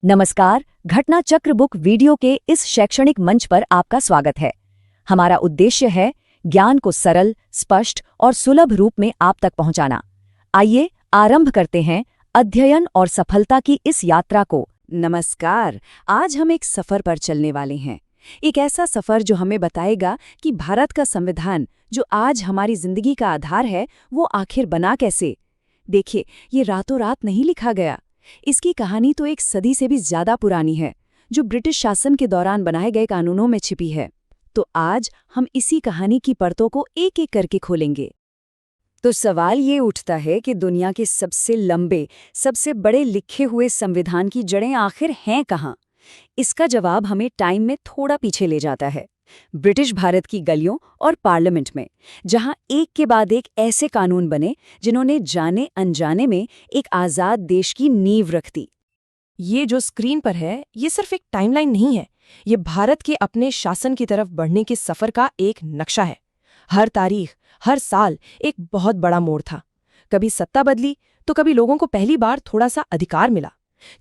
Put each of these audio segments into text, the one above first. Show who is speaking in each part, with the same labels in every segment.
Speaker 1: नमस्कार, घटना चक्र बुक वीडियो के इस शैक्षणिक मंच पर आपका स्वागत है। हमारा उद्देश्य है ज्ञान को सरल, स्पष्ट और सुलभ रूप में आप तक पहुंचाना। आइए आरंभ करते हैं अध्ययन और सफलता की इस यात्रा को। नमस्कार, आज हम एक सफर पर चलने वाले हैं। एक ऐसा सफर जो हमें बताएगा कि भारत का संविधान, जो आज हमारी जिंदगी का आधार है, वो आखिर बना कैसे। देखिए, ये रातों रात नहीं लिखा गया। इसकी कहानी तो एक सदी से भी ज्यादा पुरानी है, जो ब्रिटिश शासन के दौरान बनाए गए कानूनों में छिपी है। तो आज हम इसी कहानी की परतों को एक एक करके खोलेंगे। तो सवाल ये उठता है कि दुनिया के सबसे लंबे, सबसे बड़े लिखे हुए संविधान की जड़ें आखिर हैं कहाँ? इसका जवाब हमें टाइम में थोड़ा पीछे ले जाता है, ब्रिटिश भारत की गलियों और पार्लियामेंट में, जहां एक के बाद एक ऐसे कानून बने जिन्होंने जाने अनजाने में एक आज़ाद देश की नींव रख दी।
Speaker 2: ये जो स्क्रीन पर है, ये सिर्फ एक टाइमलाइन नहीं है। ये भारत के अपने शासन की तरफ बढ़ने के सफर का एक नक्शा है। हर तारीख, हर साल एक बहुत बड़ा मोड़ था। कभी सत्ता बदली तो कभी लोगों को पहली बार थोड़ा सा अधिकार मिला।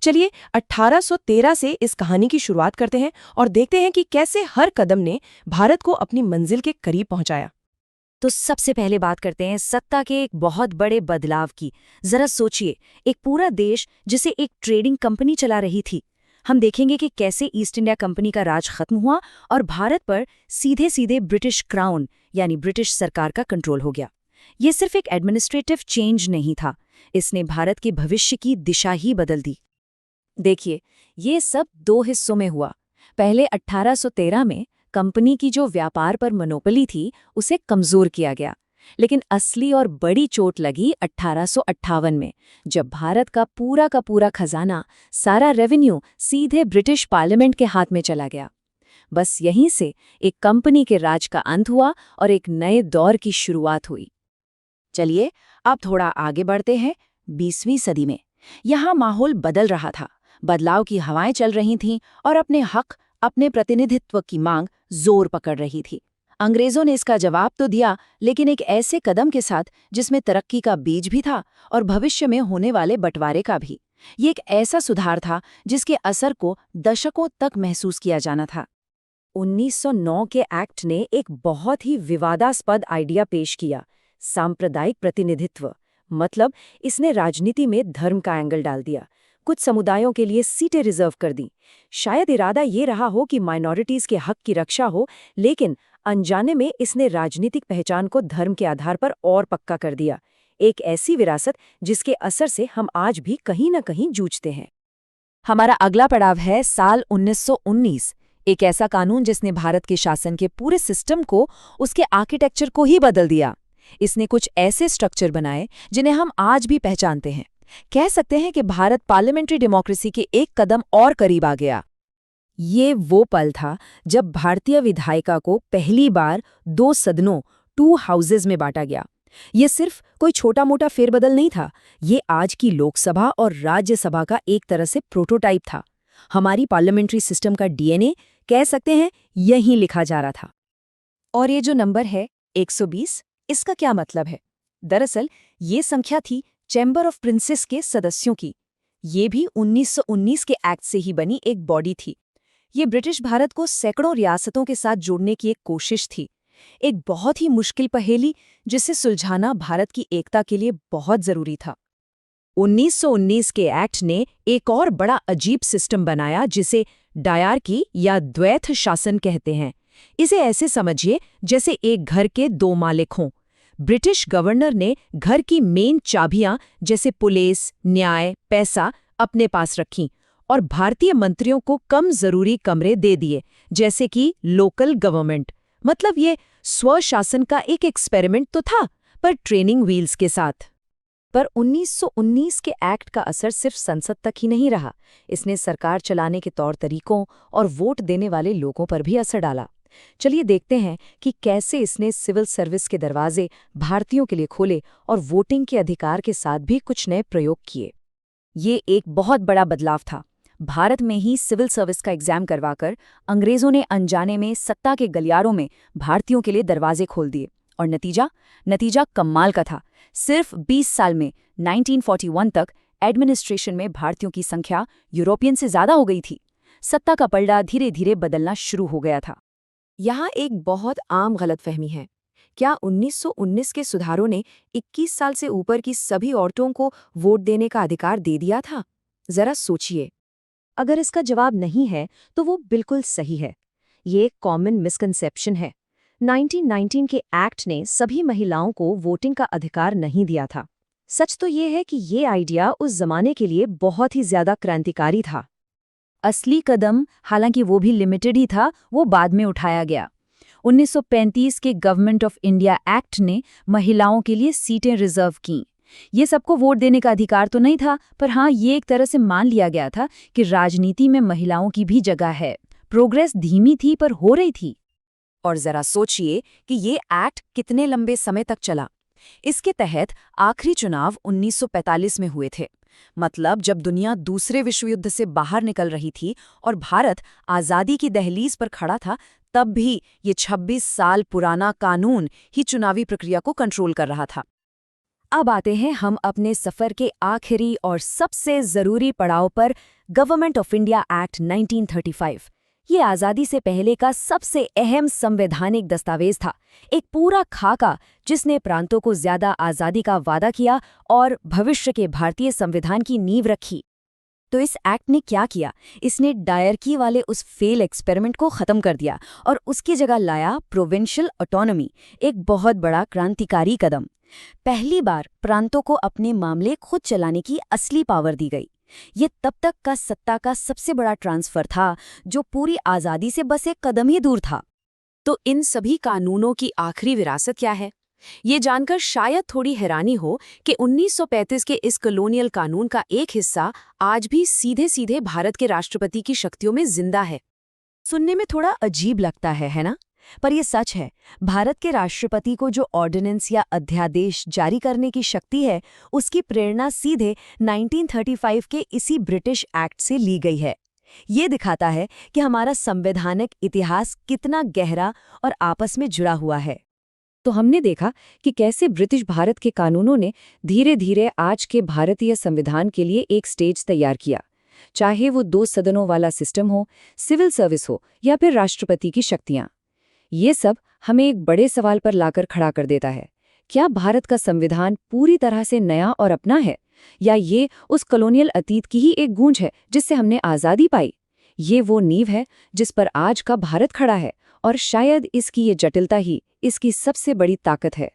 Speaker 2: चलिए 1813 से इस कहानी की शुरुआत करते हैं और देखते हैं कि कैसे हर कदम ने भारत को अपनी मंजिल के करीब पहुंचाया।
Speaker 1: तो सबसे पहले बात करते हैं सत्ता के एक बहुत बड़े बदलाव की। जरा सोचिए, एक पूरा देश जिसे एक ट्रेडिंग कंपनी चला रही थी। हम देखेंगे कि कैसे ईस्ट इंडिया कंपनी का राज खत्म हुआ और भारत पर सीधे सीधे ब्रिटिश क्राउन यानी ब्रिटिश सरकार का कंट्रोल हो गया। ये सिर्फ एक एडमिनिस्ट्रेटिव चेंज नहीं था, इसने भारत के भविष्य की दिशा ही बदल दी। देखिए, ये सब दो हिस्सों में हुआ। पहले 1813 में कंपनी की जो व्यापार पर मोनोपोली थी, उसे कमजोर किया गया। लेकिन असली और बड़ी चोट लगी 1858 में, जब भारत का पूरा खजाना, सारा रेवेन्यू सीधे ब्रिटिश पार्लियामेंट के हाथ में चला गया। बस यहीं से एक कंपनी के राज का अंत हुआ और एक नए दौर की शुरुआत हुई। चलिए अब थोड़ा आगे बढ़ते हैं 20वीं सदी में। यहाँ माहौल बदल रहा था, बदलाव की हवाएं चल रही थीं और अपने हक, अपने प्रतिनिधित्व की मांग जोर पकड़ रही थी। अंग्रेजों ने इसका जवाब तो दिया, लेकिन एक ऐसे कदम के साथ जिसमें तरक्की का बीज भी था और भविष्य में होने वाले बंटवारे का भी। ये एक ऐसा सुधार था जिसके असर को दशकों तक महसूस किया जाना था। 1909 के एक्ट ने एक बहुत ही विवादास्पद आइडिया पेश किया, सांप्रदायिक प्रतिनिधित्व। मतलब इसने राजनीति में धर्म का एंगल डाल दिया, कुछ समुदायों के लिए सीटें रिजर्व कर दी। शायद इरादा ये रहा हो कि माइनॉरिटीज के हक की रक्षा हो, लेकिन अनजाने में इसने राजनीतिक पहचान को धर्म के आधार पर और पक्का कर दिया। एक ऐसी विरासत जिसके असर से हम आज भी कहीं न कहीं जूझते हैं। हमारा अगला पड़ाव है साल 1919, एक ऐसा कानून जिसने भारत के शासन के पूरे सिस्टम को, उसके आर्किटेक्चर को ही बदल दिया। इसने कुछ ऐसे स्ट्रक्चर बनाए जिन्हें हम आज भी पहचानते हैं। कह सकते हैं कि भारत पार्लियामेंट्री डेमोक्रेसी के एक कदम और करीब आ गया। ये वो पल था जब भारतीय विधायिका को पहली बार दो सदनों, टू हाउसेज में बांटा गया। ये सिर्फ कोई छोटा मोटा फेरबदल नहीं था, ये आज की लोकसभा और राज्यसभा का एक तरह से प्रोटोटाइप था। हमारी पार्लियामेंट्री सिस्टम का डीएनए कह सकते हैं यहीं लिखा जा रहा था। और ये जो नंबर है 120, इसका क्या मतलब है? दरअसल ये संख्या थी चैम्बर ऑफ प्रिंसेस के सदस्यों की। ये भी 1919 के एक्ट से ही बनी एक बॉडी थी। ये ब्रिटिश भारत को सैकड़ों रियासतों के साथ जोड़ने की एक कोशिश थी, एक बहुत ही मुश्किल पहेली जिसे सुलझाना भारत की एकता के लिए बहुत जरूरी था। 1919 के एक्ट ने एक और बड़ा अजीब सिस्टम बनाया जिसे डायरकी या द्वैथ शासन कहते हैं। इसे ऐसे समझिए जैसे एक घर के दो मालिक हों। ब्रिटिश गवर्नर ने घर की मेन चाबियां जैसे पुलिस, न्याय, पैसा अपने पास रखीं और भारतीय मंत्रियों को कम जरूरी कमरे दे दिए, जैसे कि लोकल गवर्नमेंट। मतलब ये स्वशासन का एक एक्सपेरिमेंट तो था, पर ट्रेनिंग व्हील्स के साथ। पर 1919 के एक्ट का असर सिर्फ संसद तक ही नहीं रहा, इसने सरकार चलाने के तौर तरीकों और वोट देने वाले लोगों पर भी असर डाला। चलिए देखते हैं कि कैसे इसने सिविल सर्विस के दरवाजे भारतीयों के लिए खोले और वोटिंग के अधिकार के साथ भी कुछ नए प्रयोग किए। ये एक बहुत बड़ा बदलाव था। भारत में ही सिविल सर्विस का एग्जाम करवाकर अंग्रेजों ने अनजाने में सत्ता के गलियारों में भारतीयों के लिए दरवाजे खोल दिए। और नतीजा कमाल का था। सिर्फ 20 साल में 1941 तक एडमिनिस्ट्रेशन में भारतीयों की संख्या यूरोपियन से ज्यादा हो गई थी। सत्ता का पलड़ा धीरे धीरे बदलना शुरू हो गया था।
Speaker 2: यहाँ एक बहुत आम गलतफहमी है। क्या 1919 के सुधारों ने 21 साल से ऊपर की सभी औरतों को वोट देने का अधिकार दे दिया था? जरा सोचिए।
Speaker 1: अगर इसका जवाब नहीं है तो वो बिल्कुल सही है। ये एक कॉमन मिसकंसेप्शन है। 1919 के एक्ट ने सभी महिलाओं को वोटिंग का अधिकार नहीं दिया था। सच तो ये है कि ये आइडिया उस जमाने के लिए बहुत ही ज्यादा क्रांतिकारी था। असली कदम, हालांकि वो भी लिमिटेड ही था, वो बाद में उठाया गया। 1935 के गवर्नमेंट ऑफ इंडिया एक्ट ने महिलाओं के लिए सीटें रिजर्व कीं। ये सबको वोट देने का अधिकार तो नहीं था, पर हाँ, ये एक तरह से मान लिया गया था कि राजनीति में महिलाओं की भी जगह है। प्रोग्रेस धीमी थी पर हो रही थी।
Speaker 2: और जरा सोचिए कि ये एक्ट कितने लंबे समय तक चला। इसके तहत आखिरी चुनाव 1945 में हुए थे। मतलब जब दुनिया दूसरे विश्व युद्ध से बाहर निकल रही थी और भारत आज़ादी की दहलीज पर खड़ा था, तब भी ये 26 साल पुराना कानून ही चुनावी प्रक्रिया को कंट्रोल कर रहा था।
Speaker 1: अब आते हैं हम अपने सफर के आखिरी और सबसे जरूरी पड़ाव पर, गवर्नमेंट ऑफ इंडिया एक्ट 1935। ये आज़ादी से पहले का सबसे अहम संवैधानिक दस्तावेज था, एक पूरा खाका जिसने प्रांतों को ज्यादा आज़ादी का वादा किया और भविष्य के भारतीय संविधान की नींव रखी। तो इस एक्ट ने क्या किया? इसने डायरकी वाले उस फेल एक्सपेरिमेंट को खत्म कर दिया और उसकी जगह लाया प्रोविंशियल ऑटोनॉमी, एक बहुत बड़ा क्रांतिकारी कदम। पहली बार प्रांतों को अपने मामले खुद चलाने की असली पावर दी गई। ये तब तक का सत्ता का सबसे बड़ा ट्रांसफर था, जो पूरी आज़ादी से बस एक कदम ही दूर था।
Speaker 2: तो इन सभी कानूनों की आखिरी विरासत क्या है? ये जानकर शायद थोड़ी हैरानी हो कि 1935 के इस कॉलोनियल कानून का एक हिस्सा आज भी सीधे सीधे भारत के राष्ट्रपति की शक्तियों में जिंदा है।
Speaker 1: सुनने में थोड़ा अजीब लगता है ना? पर यह सच है। भारत के राष्ट्रपति को जो ऑर्डिनेंस या अध्यादेश जारी करने की शक्ति है, उसकी प्रेरणा सीधे 1935 के इसी ब्रिटिश एक्ट से ली गई है। ये दिखाता है कि हमारा संवैधानिक इतिहास कितना गहरा और आपस में जुड़ा हुआ है।
Speaker 2: तो हमने देखा कि कैसे ब्रिटिश भारत के कानूनों ने धीरे धीरे आज के भारतीय संविधान के लिए एक स्टेज तैयार किया, चाहे वो 2 सदनों वाला सिस्टम हो, सिविल सर्विस हो या फिर राष्ट्रपति की शक्तियां। ये सब हमें एक बड़े सवाल पर लाकर खड़ा कर देता है। क्या भारत का संविधान पूरी तरह से नया और अपना है, या ये उस कॉलोनियल अतीत की ही एक गूंज है जिससे हमने आज़ादी पाई? ये वो नींव है जिस पर आज का भारत खड़ा है, और शायद इसकी ये जटिलता ही इसकी सबसे बड़ी ताकत है।